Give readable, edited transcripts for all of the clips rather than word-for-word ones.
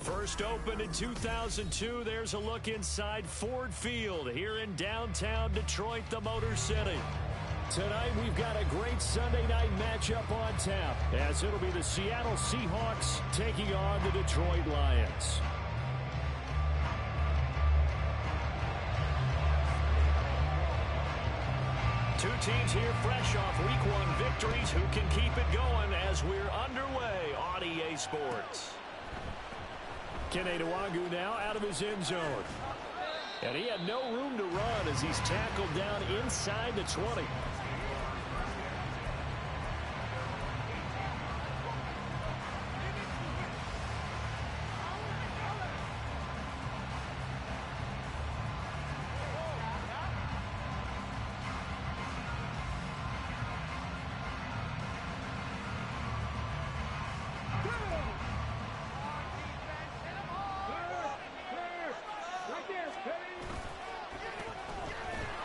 First opened in 2002, there's a look inside Ford Field here in downtown Detroit, the Motor City. Tonight, we've got a great Sunday night matchup on tap, as it'll be the Seattle Seahawks taking on the Detroit Lions. Two teams here fresh off Week 1 victories who can keep it going as we're underway on EA Sports. Kene Nwangu now out of his end zone. And he had no room to run as he's tackled down inside the 20.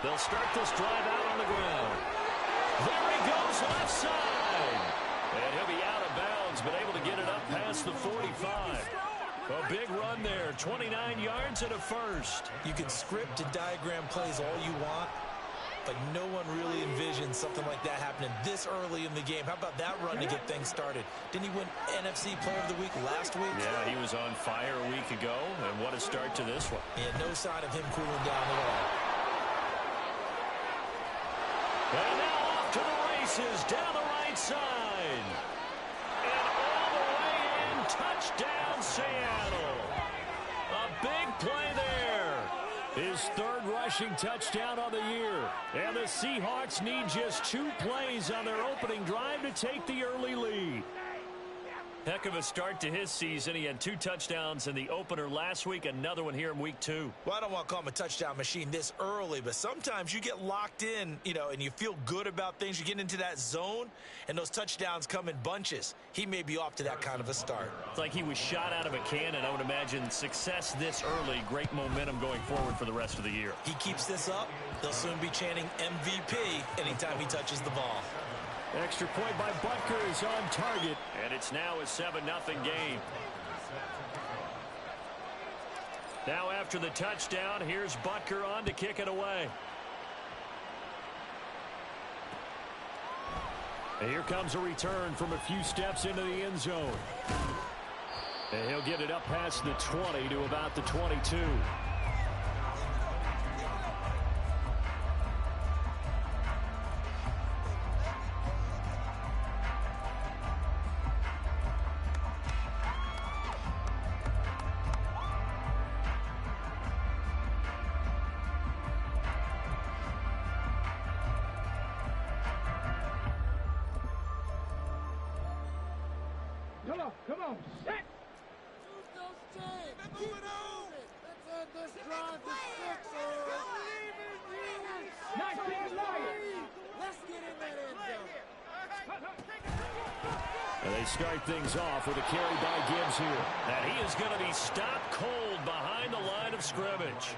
They'll start this drive out on the ground. There he goes left side. And he'll be out of bounds, but able to get it up past the 45. A big run there, 29 yards and a first. You can script and diagram plays all you want, but no one really envisions something like that happening this early in the game. How about that run to get things started? Didn't he win NFC Player of the Week last week? Yeah, he was on fire a week ago, and what a start to this one. Yeah, no sign of him cooling down at all. And now off to the races down the right side. And all the way in, touchdown Seattle. A big play there. His third rushing touchdown on the year. And the Seahawks need just 2 plays on their opening drive to take the early lead. Heck of a start to his season. He had 2 touchdowns in the opener last week, another one here in week 2. Well, I don't want to call him a touchdown machine this early, but sometimes you get locked in, and you feel good about things. You get into that zone, and those touchdowns come in bunches. He may be off to that kind of a start. It's like he was shot out of a cannon. I would imagine success this early, great momentum going forward for the rest of the year. He keeps this up, they'll soon be chanting MVP anytime he touches the ball. Extra point by Butker is on target, and it's now a 7-0 game. Now after the touchdown, here's Butker on to kick it away. And here comes a return from a few steps into the end zone. And he'll get it up past the 20 to about the 22. Come on, set! Use those chains! Keep moving! Let's end this drive to 6. Nice big line! Let's get in that end zone. And they start things off with a carry by Gibbs here. And he is going to be stopped cold behind the line of scrimmage.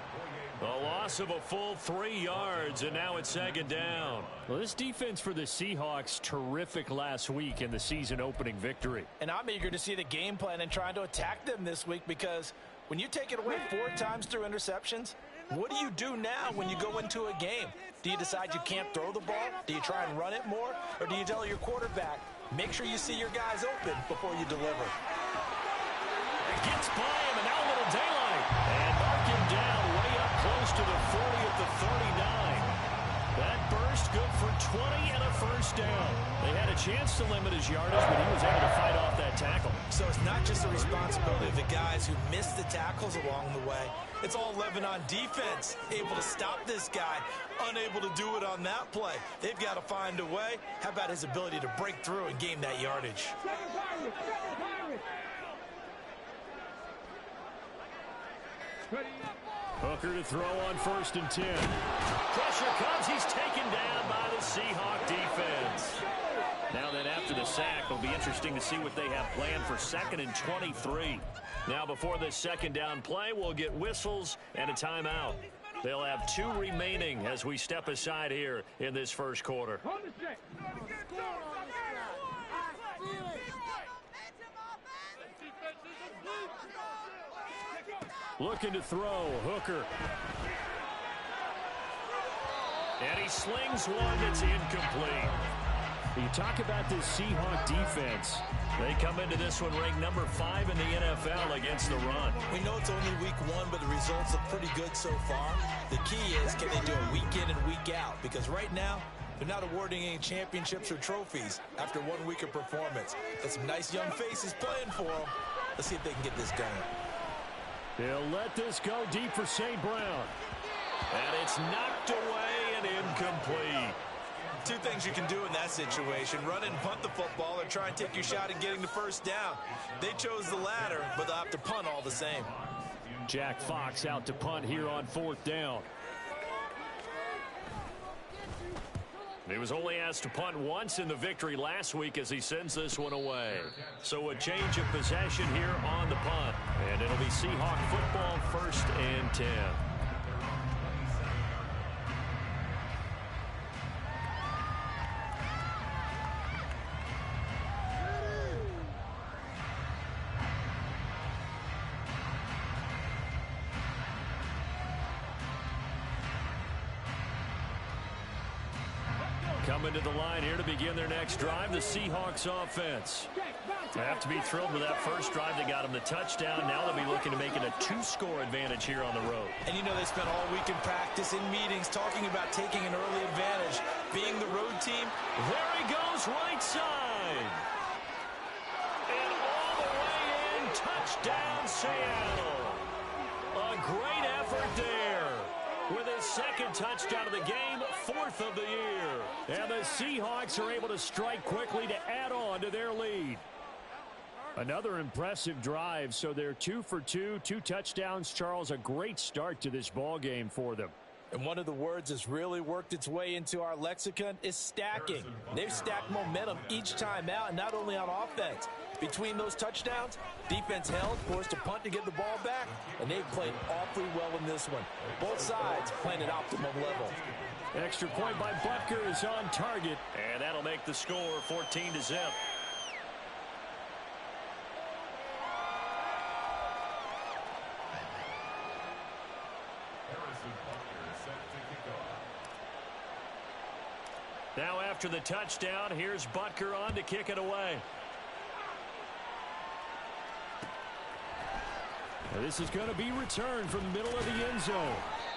A loss of a full 3 yards, and now it's second down. Well, this defense for the Seahawks, terrific last week in the season-opening victory. And I'm eager to see the game plan and trying to attack them this week, because when you take it away 4 times through interceptions, what do you do now when you go into a game? Do you decide you can't throw the ball? Do you try and run it more? Or do you tell your quarterback, make sure you see your guys open before you deliver? It gets by him, and now a little daylight. And mark him down way up close to the 40 at the 39. That burst good for 20 and a first down. They had a chance to limit his yardage, but he was able to fight off that tackle. So it's not just the responsibility of the guys who missed the tackles along the way. It's all 11 on defense, able to stop this guy, unable to do it on that play. They've got to find a way. How about his ability to break through and gain that yardage? Hooker to throw on 1st and 10. Pressure comes. He's taken down by the Seahawk defense. Now then, after the sack, it'll be interesting to see what they have planned for 2nd and 23. Now before this second down play, we'll get whistles and a timeout. They'll have 2 remaining as we step aside here in this first quarter. Looking to throw. Hooker. And he slings one that's incomplete. You talk about this Seahawk defense. They come into this one ranked number 5 in the NFL against the run. We know it's only week 1, but the results look pretty good so far. The key is, can they do it week in and week out? Because right now, they're not awarding any championships or trophies after 1 week of performance. Got some nice young faces playing for them. Let's see if they can get this going. They'll let this go deep for St. Brown. And it's knocked away and incomplete. 2 things you can do in that situation: run and punt the football, or try and take your shot at getting the first down. They chose the latter, but they'll have to punt all the same. Jack Fox out to punt here on 4th down. He was only asked to punt once in the victory last week as he sends this one away. So a change of possession here on the punt. And it'll be Seahawk football, 1st and 10. Coming to the line here to begin their next drive, the Seahawks offense. They have to be thrilled with that first drive. They got them the touchdown. Now they'll be looking to make it a 2-score advantage here on the road. And you know they spent all week in practice, in meetings, talking about taking an early advantage. Being the road team, there he goes, right side. And all the way in, touchdown Seattle. A great effort there. With his 2nd touchdown of the game, 4th of the year. And the Seahawks are able to strike quickly to add on to their lead. Another impressive drive, so they're 2 for 2, 2 touchdowns. Charles, a great start to this ball game for them. And one of the words that's really worked its way into our lexicon is stacking. They've stacked momentum each time out, and not only on offense. Between those touchdowns, defense held, forced a punt to get the ball back, and they've played awfully well in this one. Both sides playing at optimum level. Extra point by Butker is on target, and that'll make the score 14-0. Now after the touchdown, here's Butker on to kick it away. Now this is going to be returned from the middle of the end zone.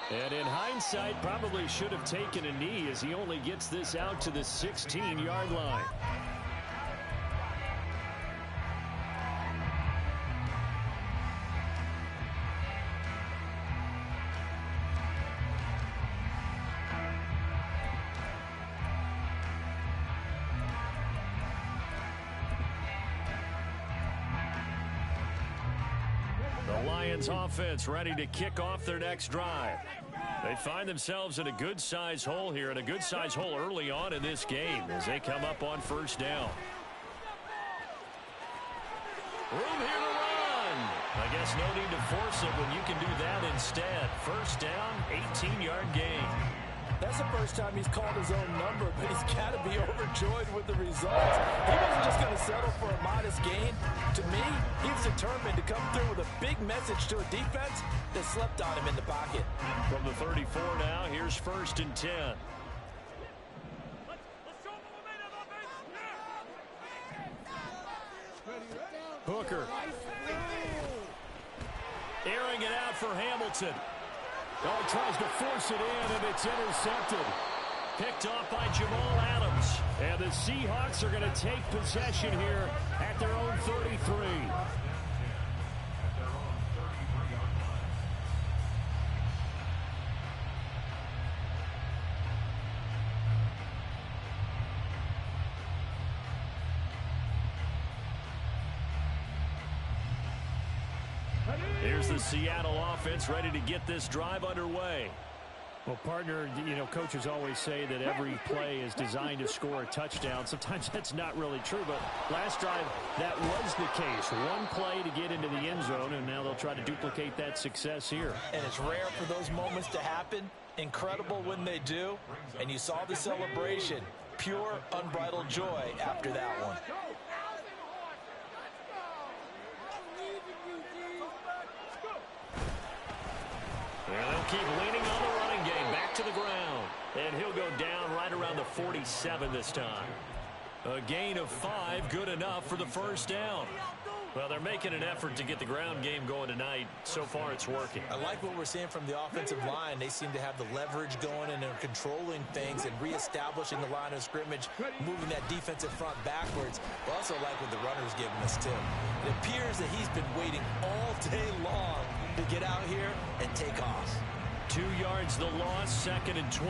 And in hindsight, probably should have taken a knee as he only gets this out to the 16-yard line. Offense ready to kick off their next drive. They find themselves in a good-sized hole here, and a good-sized hole early on in this game as they come up on 1st down. Room here to run. I guess no need to force it when you can do that instead. 1st down, 18-yard gain. That's the first time he's called his own number, but he's got to be overjoyed with the results. He wasn't just going to settle for a modest gain. To me, he was determined to come through with a big message to a defense that slept on him in the pocket. From the 34 now, here's 1st and 10. Hooker. Airing it out for Hamilton. Oh, tries to force it in, and it's intercepted. Picked off by Jamal Adams. And the Seahawks are going to take possession here at their own 33. Here's the Seattle offense ready to get this drive underway. Well, partner, you know, coaches always say that every play is designed to score a touchdown. Sometimes that's not really true, but last drive, that was the case. One play to get into the end zone, and now they'll try to duplicate that success here. And it's rare for those moments to happen. Incredible when they do. And you saw the celebration. Pure, unbridled joy after that one. And they'll keep leaning on the running game. Back to the ground. And he'll go down right around the 47 this time. A gain of 5, good enough for the first down. Well, they're making an effort to get the ground game going tonight. So far, it's working. I like what we're seeing from the offensive line. They seem to have the leverage going, and they're controlling things and reestablishing the line of scrimmage, moving that defensive front backwards. I also like what the runner's giving us, too. It appears that he's been waiting all day long to get out here and take off. 2 yards the loss, 2nd and 12.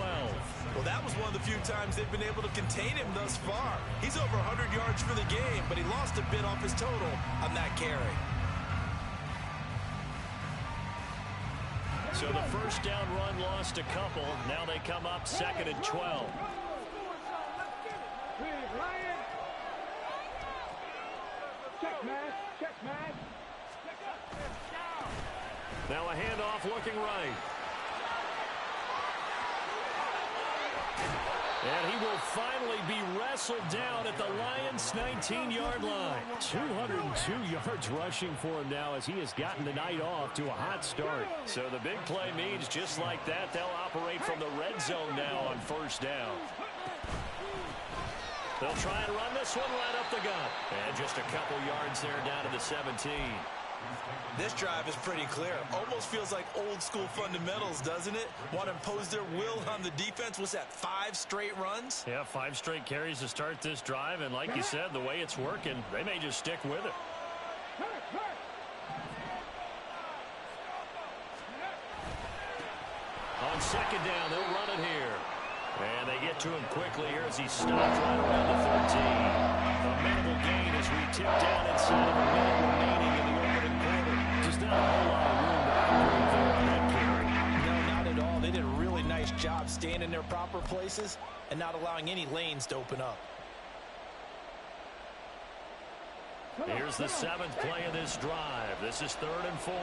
Well, that was one of the few times they've been able to contain him thus far. He's over 100 yards for the game, but he lost a bit off his total on that carry. So the first down run lost a couple. Now they come up 2nd and 12. Check, man. Check, man. Now a handoff looking right. And he will finally be wrestled down at the Lions' 19-yard line. 202 yards rushing for him now as he has gotten the night off to a hot start. So the big play means just like that, they'll operate from the red zone now on first down. They'll try and run this one right up the gut. And just a couple yards there down to the 17. This drive is pretty clear. Almost feels like old school fundamentals, doesn't it? Want to impose their will on the defense. What's that, 5 straight runs? Yeah, 5 straight carries to start this drive. And like you said, the way it's working, they may just stick with it. On second down, they'll run it here. And they get to him quickly here as he stops right around the 13. A minimal gain as we tip down inside of a minute remaining in the opening quarter. Just not a whole lot of room to operate there on that carry. No, not at all. They did a really nice job staying in their proper places and not allowing any lanes to open up. Here's the 7th play of this drive. This is 3rd and 4.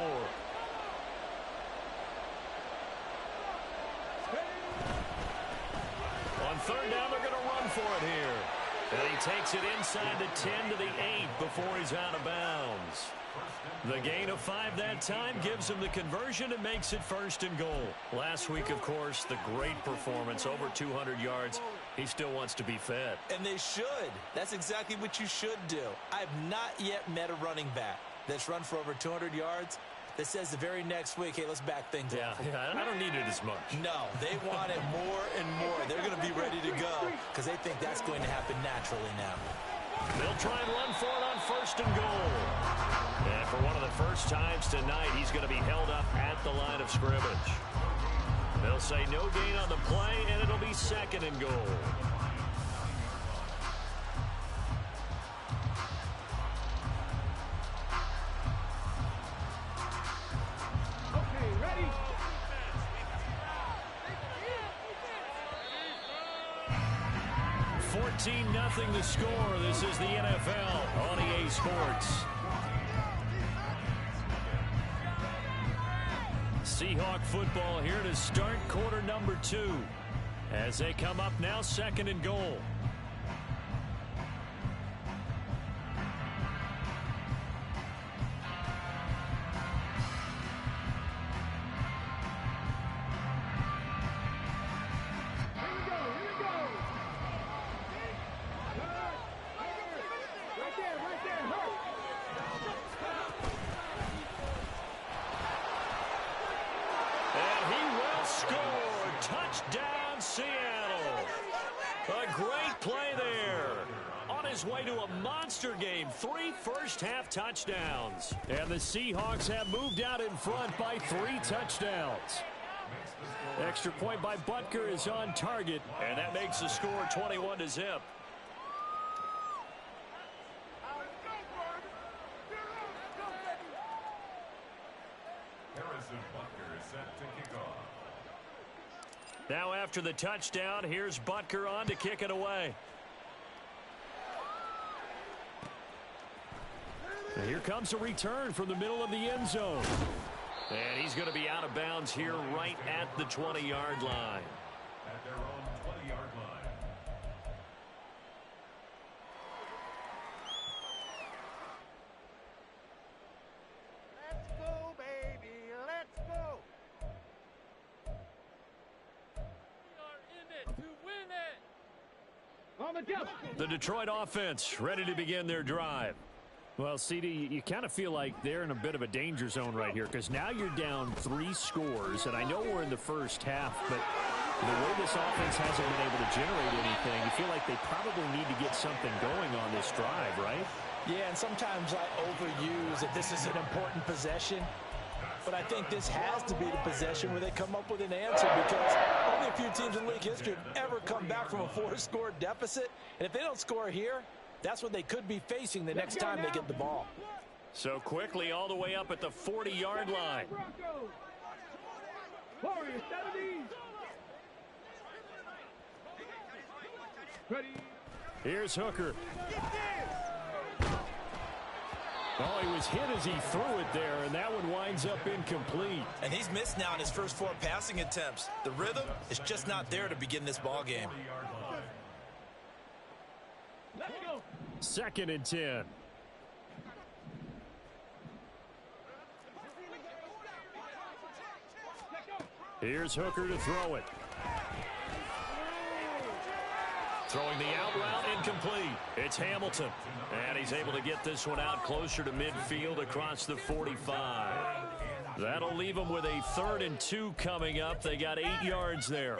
On 3rd down, they're going to run for it here. And he takes it inside the 10 to the 8 before he's out of bounds. The gain of 5 that time gives him the conversion and makes it 1st and goal. Last week, of course, the great performance, over 200 yards. He still wants to be fed. And they should. That's exactly what you should do. I have not yet met a running back that's run for over 200 yards that says the very next week, hey, let's back things up. Yeah, I don't need it as much. No, they want it more and more. They're going to be ready to go because they think that's going to happen naturally now. They'll try and run for it on 1st and goal. And for one of the first times tonight, he's going to be held up at the line of scrimmage. They'll say no gain on the play, and it'll be 2nd and goal. Okay, ready? Nothing the score. This is the NFL on EA Sports. Seahawk football here to start quarter number 2. As they come up now, 2nd and goal. Touchdown, Seattle. A great play there. On his way to a monster game. 3 first-half touchdowns. And the Seahawks have moved out in front by 3 touchdowns. Extra point by Butker is on target. And that makes the score 21-0. Now after the touchdown, here's Butker on to kick it away. And here comes a return from the middle of the end zone. And he's going to be out of bounds here right at the 20-yard line. At their own 20-yard line. Let's go, baby. Let's go. The Detroit offense ready to begin their drive. Well, CD, you kind of feel like they're in a bit of a danger zone right here because now you're down 3 scores, and I know we're in the first half, but the way this offense hasn't been able to generate anything, you feel like they probably need to get something going on this drive, right? Yeah, and sometimes I overuse that this is an important possession, but I think this has to be the possession where they come up with an answer because only a few teams in league history have ever come back from a 4-score deficit, and if they don't score here, that's what they could be facing the next time they get the ball. So quickly all the way up at the 40-yard line. Here's Hooker. Oh, he was hit as he threw it there, and that one winds up incomplete. And he's missed now in his first 4 passing attempts. The rhythm is just not there to begin this ball game. 2nd and 10. Here's Hooker to throw it. Throwing the out route, incomplete. It's Hamilton. And he's able to get this one out closer to midfield across the 45. That'll leave them with a 3rd and 2 coming up. They got 8 yards there.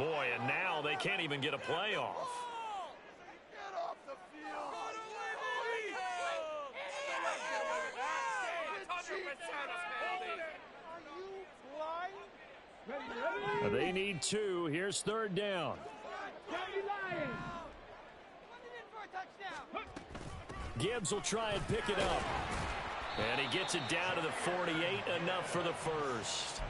Boy, and now they can't even get a play off. Get off the field. Are you blind? They need 2. Here's third down. Gibbs will try and pick it up. And he gets it down to the 48, enough for the first.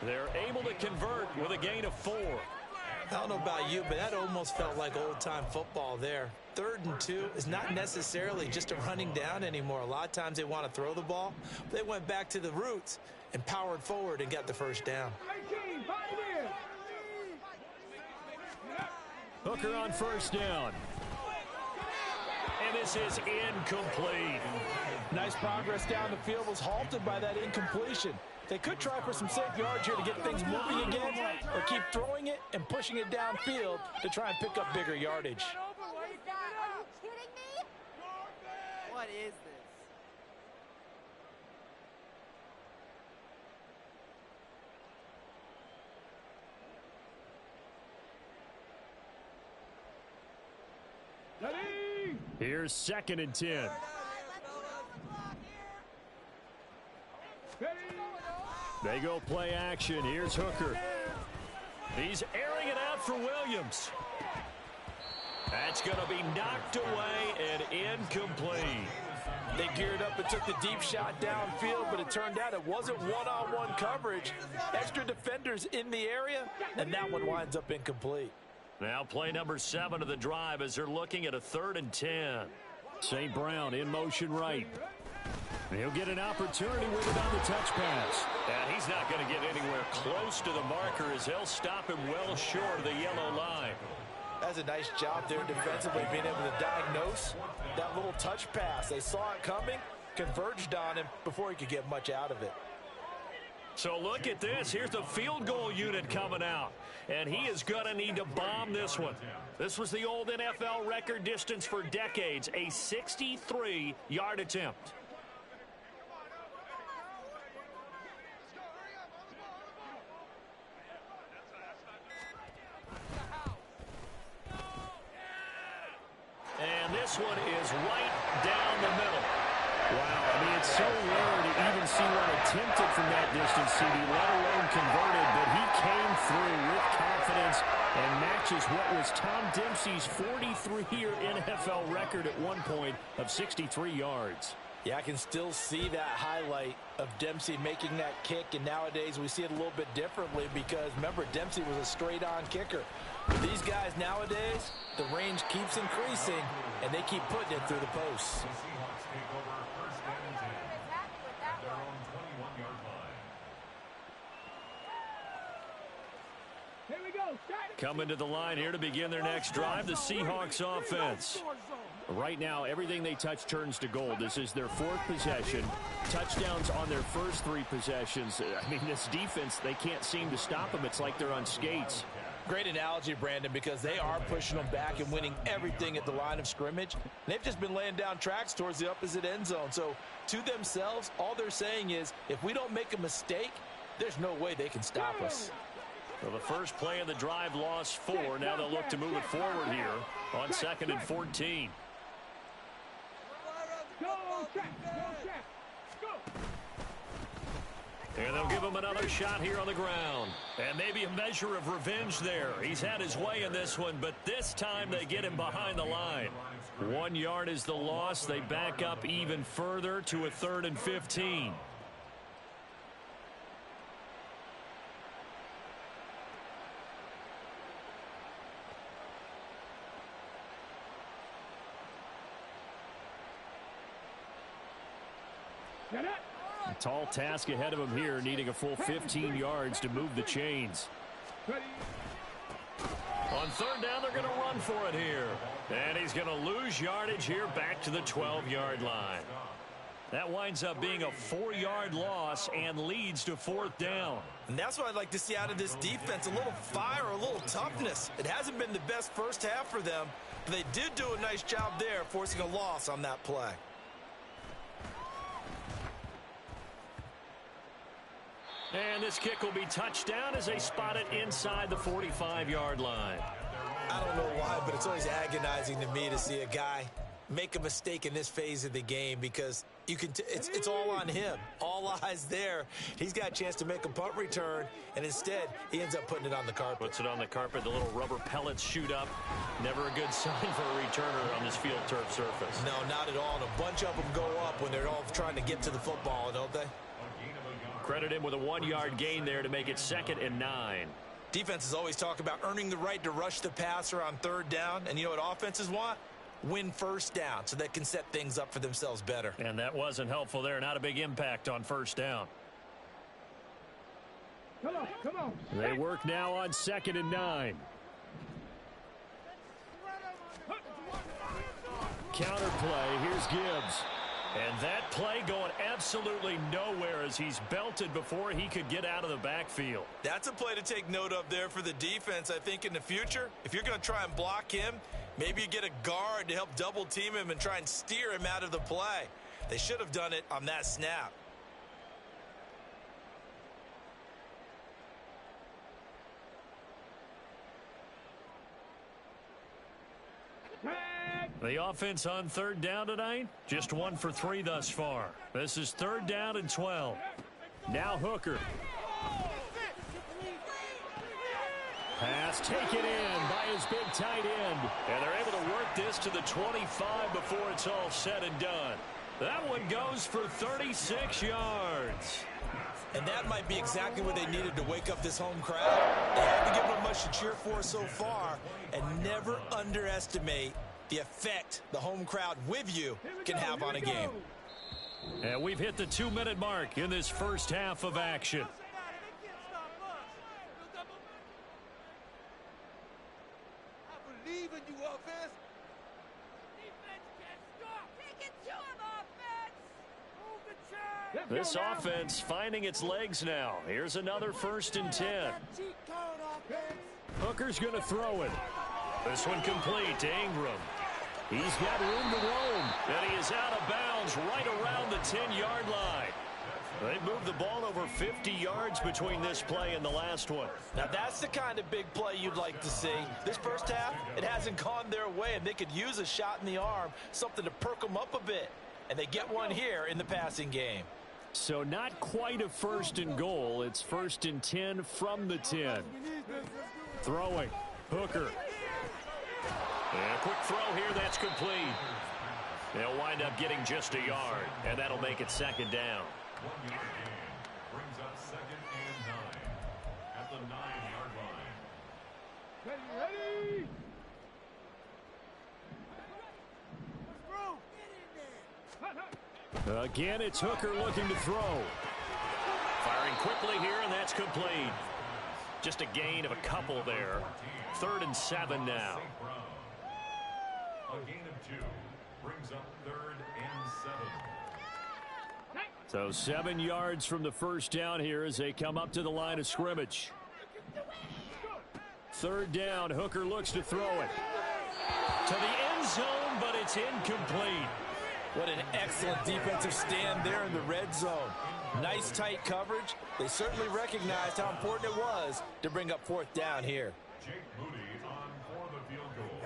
They're able to convert with a gain of 4. I don't know about you, but that almost felt like old-time football there. 3rd and 2 is not necessarily just a running down anymore. A lot of times they want to throw the ball. They went back to the roots and powered forward and got the first down. Hooker on first down. And this is incomplete. Nice progress down the field was halted by that incompletion. They could try for some safe yards here to get things moving again, or keep throwing it and pushing it downfield to try and pick up bigger yardage. What is that? Are you kidding me? What is this? Here's 2nd and 10. They go play action. Here's Hooker. He's airing it out for Williams. That's going to be knocked away and incomplete. They geared up and took the deep shot downfield, but it turned out it wasn't one-on-one coverage. Extra defenders in the area, and that one winds up incomplete. Now play number 7 of the drive as they're looking at a 3rd and 10. St. Brown in motion right. He'll get an opportunity with it on the touch pass. And he's not going to get anywhere close to the marker as they'll stop him well short of the yellow line. That's a nice job there defensively, being able to diagnose that little touch pass. They saw it coming, converged on him before he could get much out of it. So look at this. Here's the field goal unit coming out. And he is going to need to bomb this one. This was the old NFL record distance for decades, a 63-yard attempt. And this one is right down the middle. Wow, I mean, it's so rare to even see one attempted from that distance, CD, let alone converted, but he came through with confidence and matches what was Tom Dempsey's 43-year NFL record at one point of 63 yards. Yeah, I can still see that highlight of Dempsey making that kick, and nowadays we see it a little bit differently because, remember, Dempsey was a straight-on kicker. With these guys nowadays, the range keeps increasing, and they keep putting it through the posts. The Seahawks take over 1st and 10 at their own 21-yard line. Here we go. Coming to the line here to begin their next drive, the Seahawks offense. Right now, everything they touch turns to gold. This is their 4th possession. Touchdowns on their first 3 possessions. I mean, this defense, they can't seem to stop them. It's like they're on skates. Great analogy, Brandon, because they are pushing them back and winning everything at the line of scrimmage. They've just been laying down tracks towards the opposite end zone. So, to themselves, all they're saying is, if we don't make a mistake, there's no way they can stop us. Well, the first play of the drive lost 4. Now they'll look to move it forward here on 2nd and 14. And they'll give him another shot here on the ground. And maybe a measure of revenge there. He's had his way in this one, but this time they get him behind the line. 1 yard is the loss. They back up even further to a 3rd and 15. A tall task ahead of him here, needing a full 15 yards to move the chains. On 3rd down, they're going to run for it here. And he's going to lose yardage here back to the 12-yard line. That winds up being a 4-yard loss and leads to 4th down. And that's what I'd like to see out of this defense, a little fire, a little toughness. It hasn't been the best first half for them, but they did do a nice job there, forcing a loss on that play. And this kick will be touched down as they spot it inside the 45-yard line. I don't know why, but it's always agonizing to me to see a guy make a mistake in this phase of the game because you can it's all on him. All eyes there. He's got a chance to make a punt return, and instead he ends up putting it on the carpet. Puts it on the carpet. The little rubber pellets shoot up. Never a good sign for a returner on this field turf surface. No, not at all. And a bunch of them go up when they're all trying to get to the football, don't they? Credit him with a 1-yard gain there to make it 2nd and 9. Defenses always talk about earning the right to rush the passer on 3rd down. And you know what offenses want? Win 1st down so they can set things up for themselves better. And that wasn't helpful there. Not a big impact on 1st down. Come on, come on. They work now on 2nd and 9. Counter play. Here's Gibbs. And that play going absolutely nowhere as he's belted before he could get out of the backfield. That's a play to take note of there for the defense, I think, in the future. If you're going to try and block him, maybe you get a guard to help double team him and try and steer him out of the play. They should have done it on that snap. The offense on 3rd down tonight, just 1 for 3 thus far. This is 3rd down and 12. Now Hooker. Pass taken in by his big tight end. And they're able to work this to the 25 before it's all said and done. That one goes for 36 yards. And that might be exactly what they needed to wake up this home crowd. They haven't given them much to cheer for so far, and never underestimate the effect the home crowd with you can have on a game. And we've hit the 2-minute mark in this first half of action. I believe in you, offense. This offense finding its legs now. Here's another 1st and 10. Hooker's going to throw it. This one complete to Ingram. He's got room to roam, and he is out of bounds right around the 10-yard line. They moved the ball over 50 yards between this play and the last one. Now, that's the kind of big play you'd like to see. This first half, it hasn't gone their way, and they could use a shot in the arm, something to perk them up a bit. And they get one here in the passing game. So not quite a 1st and goal. It's 1st and 10 from the 10. Throwing. Hooker. And a quick throw here, that's complete. They'll wind up getting just a yard, and that'll make it 2nd down. 1-yard gain brings up 2nd and 9 at the 9-yard line. Ready? Again, it's Hooker looking to throw. Firing quickly here, and that's complete. Just a gain of a couple there. 3rd and 7 now. A gain of 2 brings up 3rd and 7. So 7 yards from the 1st down here as they come up to the line of scrimmage. 3rd down, Hooker looks to throw it. To the end zone, but it's incomplete. What an excellent defensive stand there in the red zone. Nice tight coverage. They certainly recognized how important it was to bring up 4th down here. Jake Moody on for the field goal.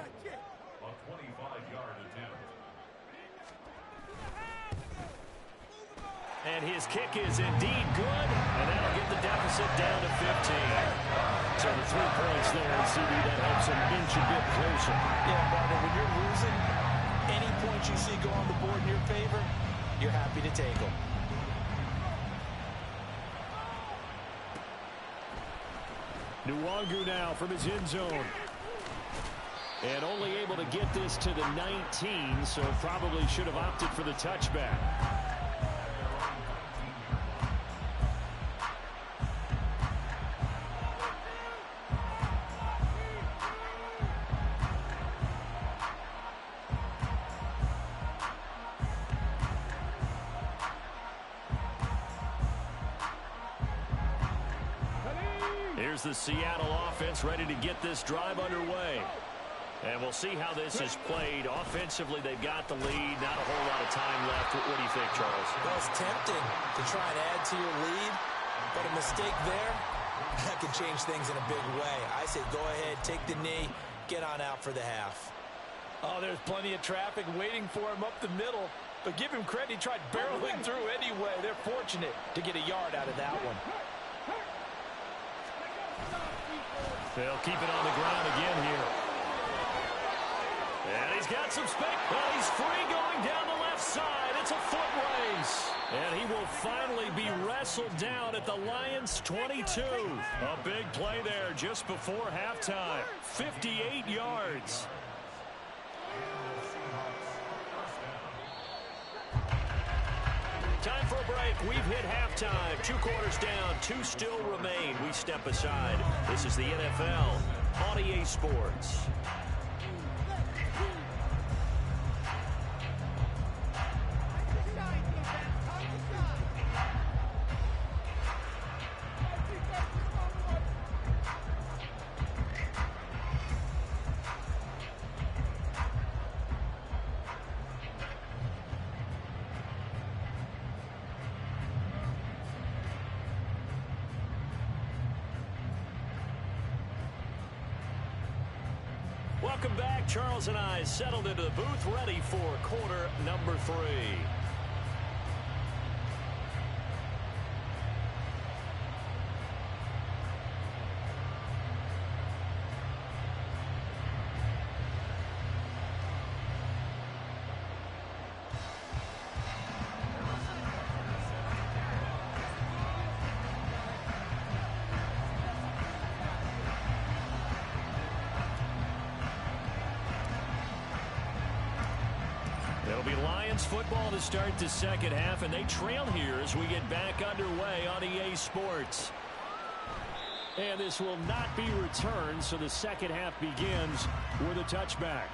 A 25-yard attempt. And his kick is indeed good, and that'll get the deficit down to 15. So the 3 points there, and CD, that helps him inch a bit closer. Yeah, partner, when you're losing, any points you see go on the board in your favor, you're happy to take them. Nwangu now from his end zone. And only able to get this to the 19, so probably should have opted for the touchback. Here's the Seattle offense ready to get this drive underway. And we'll see how this is played. Offensively, they've got the lead. Not a whole lot of time left. What do you think, Charles? Well, it's tempting to try and add to your lead. But a mistake there, that could change things in a big way. I say go ahead, take the knee, get on out for the half. Oh, there's plenty of traffic waiting for him up the middle. But give him credit, he tried barreling through anyway. They're fortunate to get a yard out of that one. They'll keep it on the ground again here. And he's got some space. Well, he's free going down the left side. It's a foot race. And he will finally be wrestled down at the Lions' 22. A big play there just before halftime. 58 yards. Time for a break. We've hit halftime. 2 quarters down. 2 still remain. We step aside. This is the NFL on EA Sports. Welcome back. Charles and I settled into the booth, ready for quarter number 3. It'll be Lions football to start the second half, and they trail here as we get back underway on EA Sports. And this will not be returned, so the second half begins with a touchback.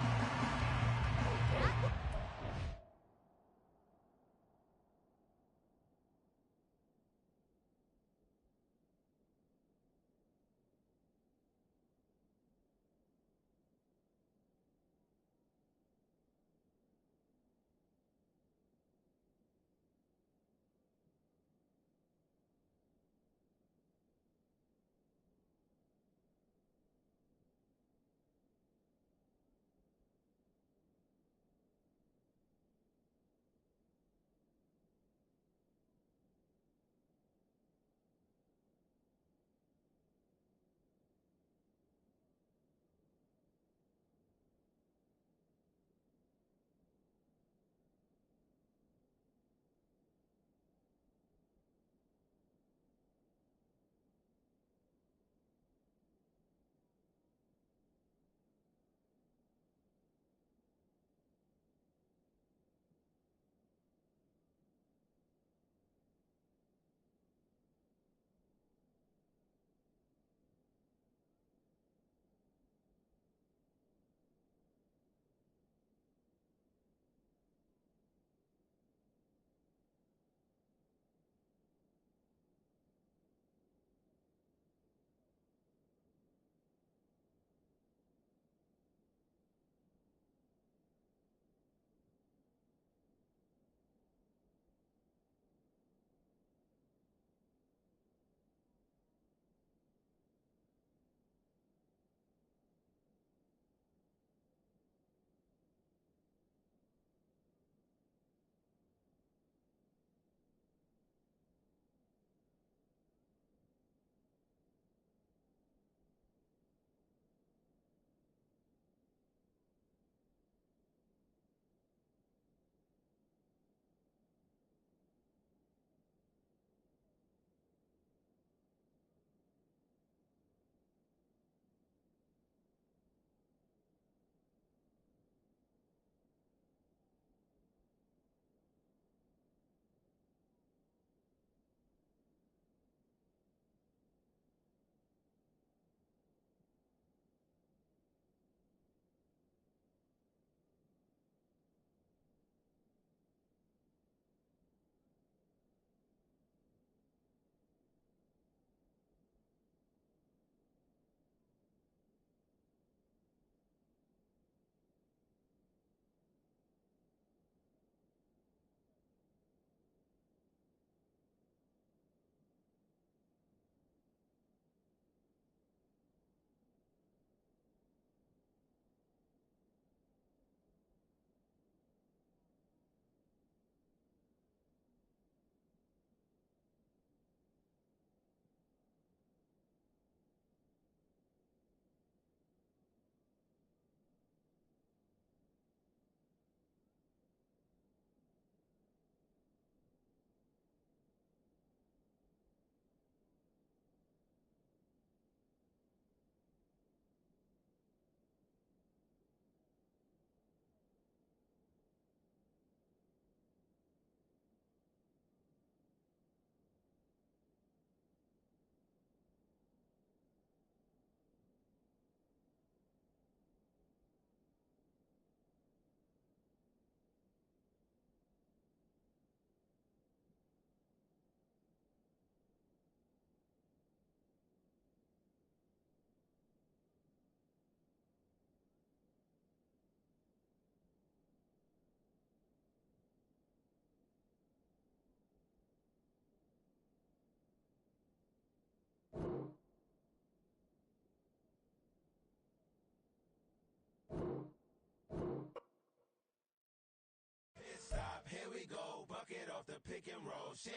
pick and roll shit.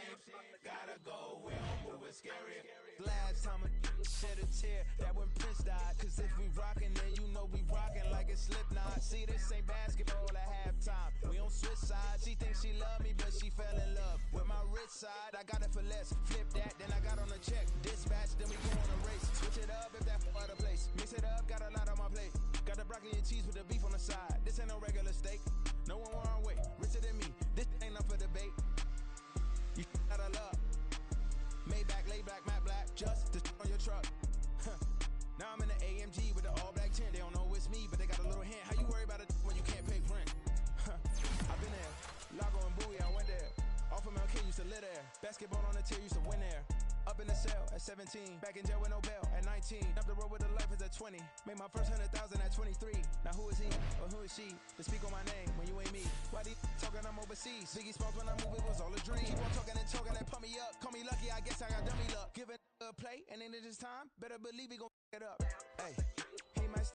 Gotta go, we don't move it scary. Last time a shed a tear, that when Prince died. Cause if we rockin', then you know we rockin' like it's Slipknot. See, this ain't basketball at halftime. We don't switch sides. She thinks she love me, but she fell in love with my rich side. I got it for less. Flip that, then I got on a check. Dispatch, then we go on a race. Switch it up if that for other place. Mix it up, got a lot on my plate. Got the broccoli and cheese with the beef on the side. This ain't no regular steak. No one wrong way. Richer than me. This ain't up for debate. You out of luck. Maybach, lay black, matte black. Just to on your truck. Now I'm in the AMG with the all black tint. They don't know it's me, but they got a little hint. How you worry about it when you can't pay rent? I've been there. Lago and Bowie, I went there. Off of MLK, used to live there. Basketball on the tier, used to win there. Up in the cell at 17. Back in jail with no bail at 19. Up the road with the life is at 20. Made my first 100,000 at 23. Now who is he or who is she to speak on my name when you ain't me? Why they talking I'm overseas? Biggie Smalls when I move, it was all a dream. Keep on talking and talking and pump me up. Call me lucky, I guess I got dummy luck. Give it a play and then it is time. Better believe we gon' it up. Hey.